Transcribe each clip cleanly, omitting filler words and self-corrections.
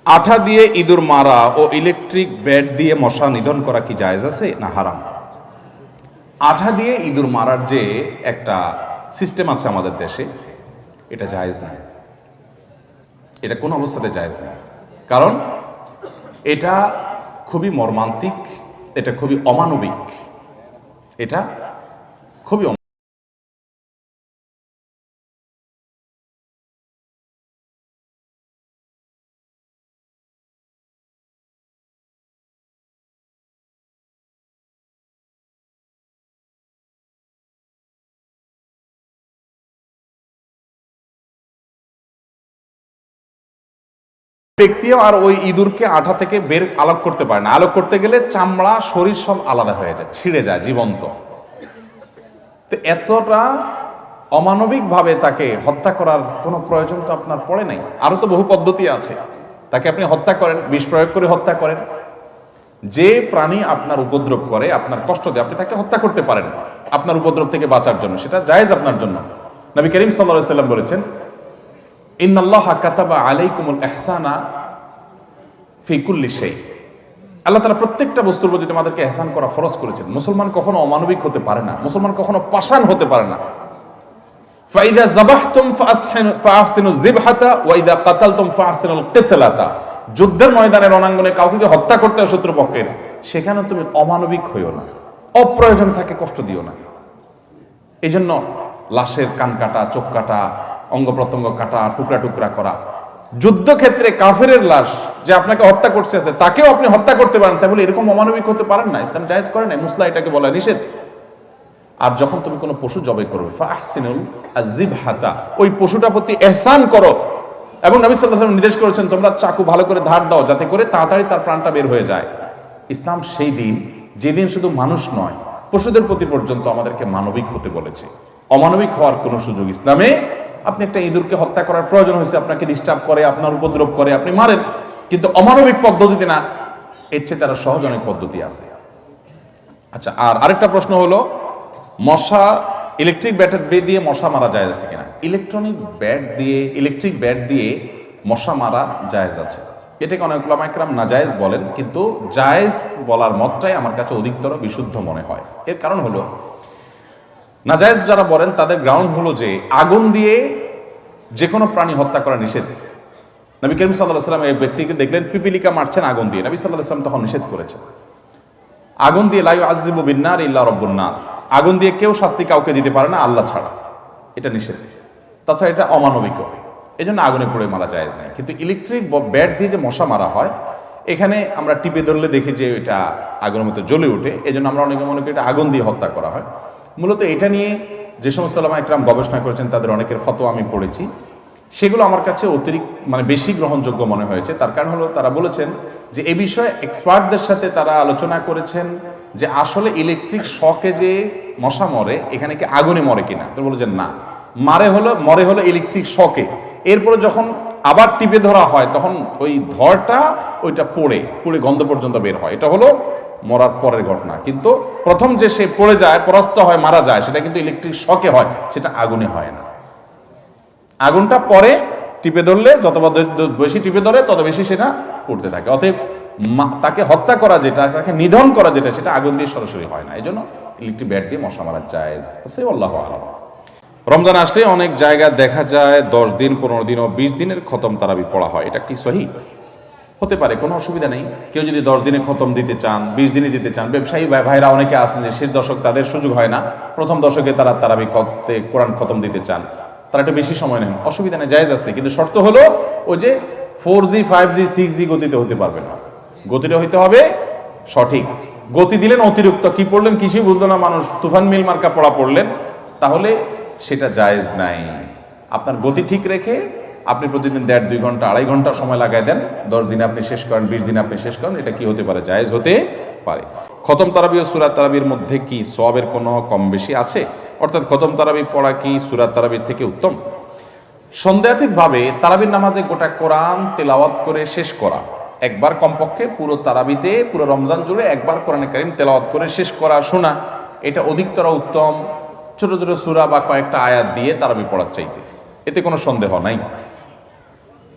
আঠা দিয়ে ইঁদুর মারা ও ইলেকট্রিক ব্যাট দিয়ে মশা নিধন করা কি জায়েজ আছে না হারাম? আঠা দিয়ে ইঁদুর মারার যে একটা সিস্টেম আছে আমাদের দেশে, এটা জায়েজ না। এটা কোনো অবস্থাতে জায়েজ না, কারণ এটা খুবই মর্মান্তিক, এটা খুবই অমানবিক, এটা খুবই ব্যক্তিও আর ওই ইঁদুরকে আঠা থেকে বের আলোক করতে পারে না। আলোক করতে গেলে চামড়া শরীর সব আলাদা হয়ে যায়, ছিঁড়ে যায় জীবন্ত। তো এতটা অমানবিক ভাবে তাকে হত্যা করার কোনো প্রয়োজন তো আপনার পড়ে নাই। আরো তো বহু পদ্ধতি আছে, তাকে আপনি হত্যা করেন, বিষ প্রয়োগ করে হত্যা করেন। যে প্রাণী আপনার উপদ্রব করে, আপনার কষ্ট দেয়, আপনি তাকে হত্যা করতে পারেন আপনার উপদ্রব থেকে বাঁচার জন্য, সেটা জায়েজ আপনার জন্য। নবী করিম সাল্লাল্লাহু আলাইহি ওয়াসাল্লাম বলেছেন, ইন্নাল্লাহা কাতাবা আলাইকুমুল ইহসানা ফি কুল্লি শাই। আল্লাহ তাআলা প্রত্যেকটা বস্তুর প্রতি তোমাদেরকে ইহসান করা ফরজ করেছেন। মুসলমান কখনো অমানবিক হতে পারে না, মুসলমান কখনো পাষাণ হতে পারে না। ফাইদা যাবাহতুম ফাহসিনু যিবহাতা ওয়া ইযা কাতালতুম ফাহসিনুল কিতলাতা। যুদ্ধের ময়দানে রণাঙ্গনে কাউকে হত্যা করতে হয় শত্রুপক্ষের, সেখানে তুমি অমানবিক হইও না, অপ্রয়োজন থাকে কষ্ট দিও না। এই জন্য লাশের কান কাটা, চোখ কাটা, অঙ্গ প্রত্যঙ্গ কাটা, টুকরা টুকরা করা, যুদ্ধক্ষেত্রে কাফেরের লাশ যে আপনাকে হত্যা করছে আছে তাকেও আপনি হত্যা করতে পারেন, তাই বলে এরকম অমানবিক হতে পারেন না। ইসলাম জায়েজ করে না, মুসলা এটাকে বলা নিষেধ। আর যখন তুমি কোনো পশু জবাই করবে, ফাহসিনুল যিবহাতা, ওই পশুটার প্রতি ইহসান করো। এবং নবী সাল্লাল্লাহু আলাইহি ওয়াসাল্লাম নির্দেশ করেছেন, তোমরা চাকু ভালো করে ধার দাও যাতে করে তাড়াতাড়ি তার প্রাণটা বের হয়ে যায়। ইসলাম সেই দিন, যেদিন শুধু মানুষ নয় পশুদের প্রতি পর্যন্ত আমাদেরকে মানবিক হতে বলেছে। অমানবিক হওয়ার কোনো সুযোগ ইসলামে। আপনি একটা ইঁদুরকে হত্যা করার প্রয়োজন হয়েছে, আপনাকে ডিস্টার্ব করে, আপনার উপদ্রব করে, আপনি মারেন, কিন্তু অমানবিক পদ্ধতিতে না। এর চেয়ে তারা সহজ অনেক পদ্ধতি আছে। আচ্ছা, আর আরেকটা প্রশ্ন হলো, মশা ইলেকট্রিক ব্যাট দিয়ে মশা মারা জায়েজ আছে কিনা? ইলেকট্রিক ব্যাট দিয়ে মশা মারা জায়েজ আছে। এটাকে অনেক উলামা ইকরাম নাজায়েজ বলেন, কিন্তু জায়েজ বলার মতটাই আমার কাছে অধিকতর বিশুদ্ধ মনে হয়। এর কারণ হলো, নাজায়েজ যারা বলেন তাদের গ্রাউন্ড হলো যে আগুন দিয়ে যে কোনো প্রাণী হত্যা করা নিষেধ। নবী করিম সাল্লাল্লাহু আলাইহি ওয়াসাল্লাম এই ব্যক্তিকে দেখলেন পিপিলিকা মারছেন আগুন দিয়ে, নবী সাল্লাল্লাহু আলাইহি ওয়াসাল্লাম তখন নিষেধ করেছেন। আগুন দিয়ে লা ইউআযযিবু বিন-নার ইল্লা রাব্বুন নার, আগুন দিয়ে কেউ শাস্তি কাউকে দিতে পারে না আল্লাহ ছাড়া, এটা নিষেধ। তাছাড়া এটা অমানবিক, এই জন্য আগুনে পড়ে মারা জায়েজ নাই। কিন্তু ইলেকট্রিক ব্যাট দিয়ে যে মশা মারা হয়, এখানে আমরা টিপে ধরলে দেখি যে এটা আগুনের মতো জ্বলে ওঠে, এই জন্য আমরা অনেকে মনে করি এটা আগুন দিয়ে হত্যা করা হয়। মূলত এটা নিয়ে যে সমস্ত উলামা ইকরাম গবেষণা করেছেন তাদের অনেকের ফতোয়া আমি পড়েছি, সেগুলো আমার কাছে বেশি গ্রহণযোগ্য মনে হয়েছে। তার কারণ হলো, তারা বলেছেন যে এই বিষয়ে এক্সপার্টদের সাথে তারা আলোচনা করেছেন যে আসলে ইলেকট্রিক শকে যে মশা মরে, এখানে কি আগুনে মরে কিনা। তো বলেছেন না, মরে হলো ইলেকট্রিক শকে। এরপরে যখন আবার টিপে ধরা হয় তখন ওই ধরটা ওইটা পড়ে গন্ধ পর্যন্ত বের হয়, এটা হলো মরার পরের ঘটনা। কিন্তু প্রথম যে সে পড়ে যায়, পরাস্ত হয়, মারা যায়, সেটা কিন্তু ইলেকট্রিক শকে হয়, সেটা আগুনে হয় না। আগুনটা পরে টিপে ধরলে যত বেশি টিপে ধরে তত বেশি সেটা পড়তে থাকে। অতএব তাকে হত্যা করা যেটা, তাকে নিধন করা যেটা, সেটা আগুন দিয়ে সরাসরি হয় না। এই জন্য ইলেকট্রিক ব্যাট দিয়ে মশা মারা জায়েজ আছে, আল্লাহু আ'লাম। রমজান আসলে অনেক জায়গায় দেখা যায় 10 দিন, 15 দিন ও 20 দিনের খতম তারাবি পড়া হয়, এটা কি সহিহ? হতে পারে, কোনো অসুবিধা নেই। কেউ যদি 10 দিনে খতম দিতে চান, 20 দিনে দিতে চান, ব্যবসায়ী ভাইরা অনেকে আছেন যে শেষ দশক তাদের সুযোগ হয় না, প্রথম দশকে তারা তারাবি কোরআন খতম দিতে চান, তারা একটু বেশি সময় নেন, অসুবিধা নেই, জায়েজ আছে। কিন্তু শর্ত হলো ওই যে 4G 5G 6G গতিতে হতে পারবে না, গতিটা হইতে হবে সঠিক। গতি দিলেন অতিরিক্ত, কি পড়লেন কিছুই বুঝলো না মানুষ, তুফান মিল মার্কা পড়া পড়লেন, তাহলে সেটা জায়েজ নাই। আপনার গতি ঠিক রেখে আপনি প্রতিদিন 1.5-2 ঘন্টা 2.5 ঘন্টা সময় লাগাই দেন, 10 দিনে আপনি শেষ করেন, 20 দিনে আপনি শেষ করেন, এটা কি হতে পারে? জায়েজ হতে পারে। খতম তারাবি ও সূরা তারাবির মধ্যে কি সওয়াবের কোনো কম বেশি আছে? অর্থাৎ খতম তারাবি পড়া কি সূরা তারাবির থেকে উত্তম? সন্দেহাতীতভাবে তারাবির নামাজে গোটা কোরআন তেলাওয়াত করে শেষ করা, একবার কমপক্ষে পুরো তারাবিতে, পুরো রমজান জুড়ে একবার কোরআনে কারীম তেলাওয়াত করে শেষ করা, শোনা, এটা অধিকতর উত্তম ছোট ছোট সূরা বা কয়েকটা আয়াত দিয়ে তারাবি পড়ার চাইতে, এতে কোনো সন্দেহ নাই।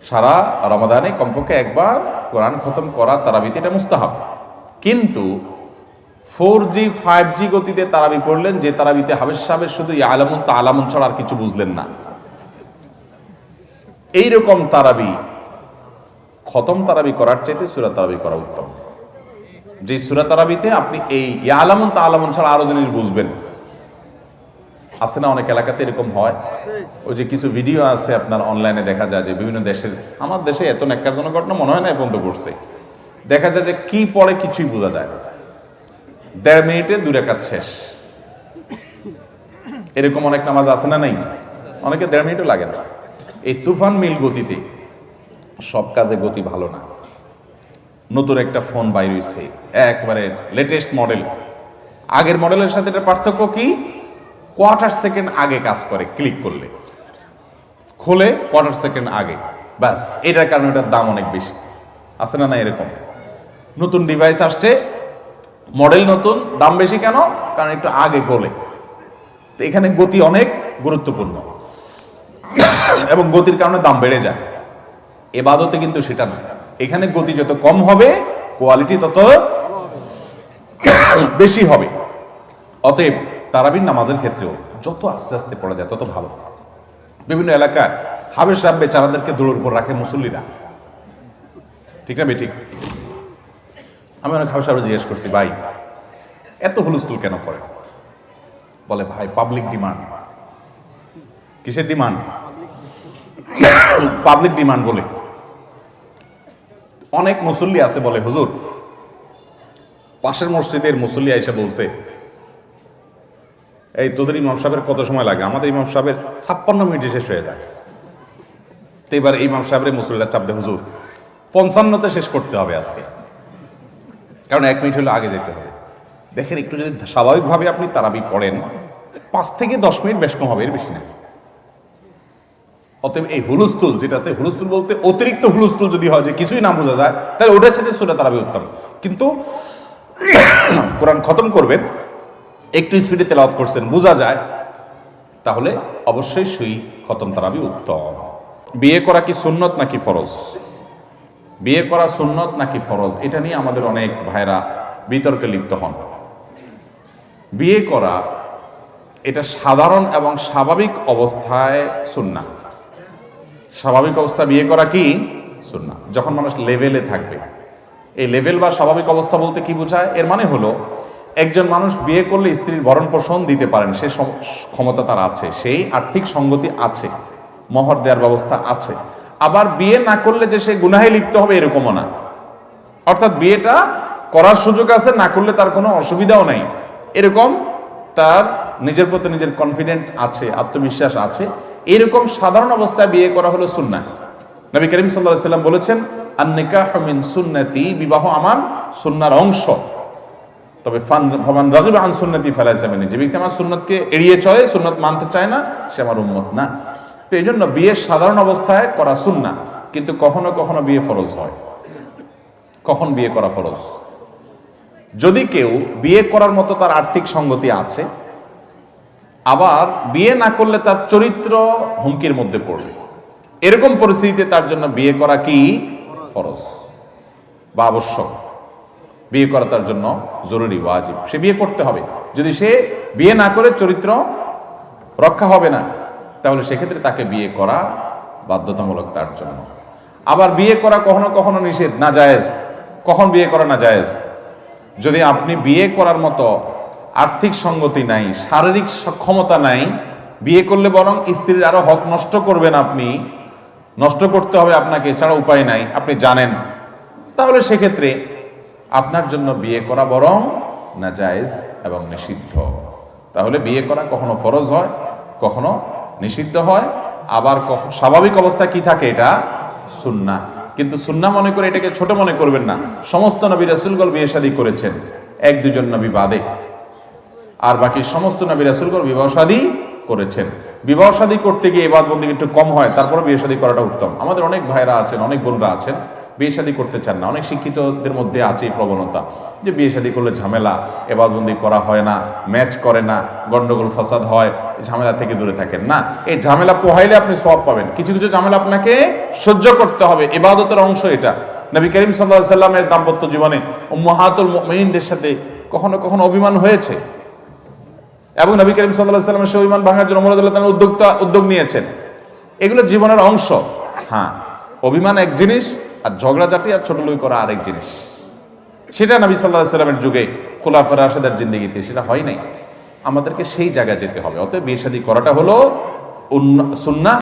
সারা রমাদানে কমপক্ষে একবার কোরআন খতম করা তারাবিতে এটা মুস্তাহাব। কিন্তু 4G 5G গতিতে তারাবি পড়লেন, যে তারাবিতে হাবেশ সাহেব শুধু ইয়ালামুন তালামুন ছাড়া আর কিছু বুঝলেন না, এইরকম তারাবি খতম তারাবি করার চাইতে সূরা তারাবি করা উত্তম। যে সূরা তারাবিতে আপনি এই ইয়ালামুন তালামুন ছাড়া আরো জিনিস বুঝবেন। আছে না অনেক এলাকাতে এরকম হয়, ওই যে কিছু ভিডিও আছে আপনার অনলাইনে দেখা যায় যে বিভিন্ন দেশের, আমার দেশে এত ন্যাক্কারজনক ঘটনা মনে হয় না বন্ধ করছে, দেখা যায় যে কি পড়ে কিছুই বোঝা যায় না, 1.5 মিনিটে 2 রাকাত শেষ। এরকম অনেক নামাজ আছে না, নাই? অনেকে 1.5 মিনিটও লাগে না। এই তুফান মিল গতিতে সব কাজে গতি ভালো না। নতুন একটা ফোন বাইর হইছে, একবারে লেটেস্ট মডেল, আগের মডেলের সাথে এটা পার্থক্য কি, 1/4 সেকেন্ড আগে কাজ করে, ক্লিক করলে খোলে 1/4 সেকেন্ড আগে, ব্যাস। এটার কারণে এটার দাম অনেক বেশি। আছে না, না? এরকম নতুন ডিভাইস আসছে, মডেল নতুন, দাম বেশি কেন? কারণ একটু আগে গোলে। তো এখানে গতি অনেক গুরুত্বপূর্ণ এবং গতির কারণে দাম বেড়ে যায়। এবাদতে কিন্তু সেটা না, এখানে গতি যত কম হবে কোয়ালিটি তত বেশি হবে। অতএব তারাবির নামাজের ক্ষেত্রেও যত আস্তে আস্তে পড়া যায় তত ভালো। বিভিন্ন এলাকায় হাবেশ সাহেব বেচারাদেরকে দৌড়ের উপর রাখে মুসল্লিরা, ঠিক না বেঠিক? আমি অনেক হাবেশ সাহেব জিজ্ঞেস করছি, ভাই এত হুলস্থুল কেন করে? বলে, ভাই পাবলিক ডিমান্ড। কিসের ডিমান্ড? পাবলিক ডিমান্ড বলে। অনেক মুসল্লি আছে বলে, হুজুর পাশের মসজিদের মুসল্লি এসে বলছে, এই তোদের ইমাম সাহেবের কত সময় লাগে? আমাদের ইমাম সাহেবের 56 মিনিটে শেষ হয়ে যায়। তো এবার ইমাম সাহেবের মুসল্লিরা চাপ দেয়, হুজুর 55তে শেষ করতে হবে আজকে, কারণ 1 মিনিট হলে আগে যেতে হবে। দেখেন, একটু যদি স্বাভাবিকভাবে আপনি তারাবি পড়েন 5 থেকে 10 মিনিট বেশ কম হবে, এর বেশি না। অতএব এই হুলস্থুল, যেটাতে হুলস্থুল বলতে অতিরিক্ত হুলস্থুল যদি হয় যে কিছুই না বোঝা যায়, তাহলে ওটার চাইতে সূরা তারাবি উত্তম। কিন্তু কোরআন খতম করবেন, একটু স্পিডে তেলাওয়াত করছেন, বোঝা যায়, তাহলে অবশ্যই সেই খতম তারাবি উত্তম। বিয়ে করা কি সুন্নত নাকি ফরজ? বিয়ে করা সুন্নত নাকি ফরজ, এটা নিয়ে আমাদের অনেক ভাইরা বিতর্কে লিপ্ত হন। বিয়ে করা এটা সাধারণ এবং স্বাভাবিক অবস্থায় সুন্নাহ। স্বাভাবিক অবস্থা বিয়ে করা কি সুন্নাহ, যখন মানুষ লেভেলে থাকবে। এই লেভেল বা স্বাভাবিক অবস্থা বলতে কি বোঝায়? এর মানে হলো, একজন মানুষ বিয়ে করলে স্ত্রীর ভরণ পোষণ দিতে পারেন, সে ক্ষমতা তার আছে, সেই আর্থিক সঙ্গতি আছে, মোহর দেওয়ার ব্যবস্থা আছে। আবার বিয়ে না করলে যে সে গুনাহে লিপ্ত হবে এরকমও না। অর্থাৎ বিয়েটা করার সুযোগ আছে, না করলে তার কোনো অসুবিধাও নাই, এরকম তার নিজের প্রতি নিজের কনফিডেন্ট আছে, আত্মবিশ্বাস আছে। এরকম সাধারণ অবস্থায় বিয়ে করা হলো সুন্নাহ। নবী করিম সাল্লাল্লাহু আলাইহি ওয়াসাল্লাম বলেছেন, আন-নিকাহু মিন সুন্নতি, বিবাহ আমার সুন্নাহর অংশ। তবে ফামান রাগিবা আন সুন্নতি ফালাইসা মিন্নি, যে ব্যক্তি আমার সুন্নতকে এড়িয়ে চলে, সুন্নত মানতে চায় না, সে আমার উম্মত না। তো এই জন্য বিয়ে সাধারণ অবস্থায় করা সুন্নাহ, কিন্তু কখনো কখনো বিয়ে ফরজ হয়। কখন বিয়ে করা ফরজ? যদি কেউ বিয়ে করার মতো তার আর্থিক সঙ্গতি আছে, আবার বিয়ে না করলে তার চরিত্র হুমকির মধ্যে পড়বে, এরকম পরিস্থিতিতে তার জন্য বিয়ে করা কি ফরজ বা আবশ্যক। বিয়ে করা তার জন্য জরুরি, ওয়াজিব, সে বিয়ে করতে হবে। যদি সে বিয়ে না করে চরিত্র রক্ষা হবে না, তাহলে সেক্ষেত্রে তাকে বিয়ে করা বাধ্যতামূলক তার জন্য। আবার বিয়ে করা কখনো কখনো নিষেধ, নাজায়েজ। কখন বিয়ে করা নাজায়েজ? যদি আপনি বিয়ে করার মতো আর্থিক সঙ্গতি নাই, শারীরিক সক্ষমতা নাই, বিয়ে করলে বরং স্ত্রীর আরো হক নষ্ট করবেন, আপনি নষ্ট করতে হবে আপনাকে, ছাড়া উপায় নাই, আপনি জানেন, তাহলে সেক্ষেত্রে আপনার জন্য বিয়ে করা বরং নাজায়েজ এবং নিষিদ্ধ। তাহলে বিয়ে করা কখনো ফরজ হয়, কখনো নিষিদ্ধ হয়, আবার স্বাভাবিক অবস্থা কি থাকে, এটা সুন্নাহ। কিন্তু সুন্নাহ মনে করে এটাকে ছোট মনে করবেন না। সমস্ত নবী রাসূলগণ বিয়ে শাদী করেছেন, 1-2 জন নবী বাদে, আর বাকি সমস্ত নবী রাসূলগণ বিবাহ শাদী করেছেন। বিবাহ শাদী করতে গিয়ে ইবাদত বন্দেগী একটু কম হয়, তারপরে বিয়ে শাদী করাটা উত্তম। আমাদের অনেক ভাইরা আছেন, অনেক বোনরা আছেন, বিয়ে শাদী করতে চান না। অনেক শিক্ষিতদের মধ্যে আছে এই প্রবণতা যে বিয়ে শাদী করলে ঝামেলা, এবাদবন্দি করা হয় না, ম্যাচ করে না, গন্ডগোল ফাসাদ হয়, ঝামেলা থেকে দূরে থাকেন না। এই ঝামেলা পোহাইলে আপনি সওয়াব পাবেন। কিছু কিছু ঝামেলা আপনাকে সহ্য করতে হবে, ইবাদতের অংশ এটা। নবী করিম সাল্লাল্লাহু আলাইহি সাল্লামের দাম্পত্য জীবনে উম্মাহাতুল মুমিনিনদের সাথে কখনো কখনো অভিমান হয়েছে এবং নবী করিম সাল্লাল্লাহু আলাইহি সাল্লামের সেই অভিমান ভাঙার জন্য ওমর রাদিয়াল্লাহু তাআলা উদ্যোগ নিয়েছেন। এগুলো জীবনের অংশ। হ্যাঁ, অভিমান এক জিনিস, আর ঝগড়াঝাটি আর ছোটলুই করা আরেক জিনিস। সেটা নবী সাল্লাল্লাহু আলাইহি সাল্লামের যুগে খুলাফায়ে রাশিদের জিন্দেগিতে সেটা হয় নাই। আমাদেরকে সেই জায়গায় যেতে হবে। অতএব বিয়ে শাদী করাটা হলো সুন্নাহ।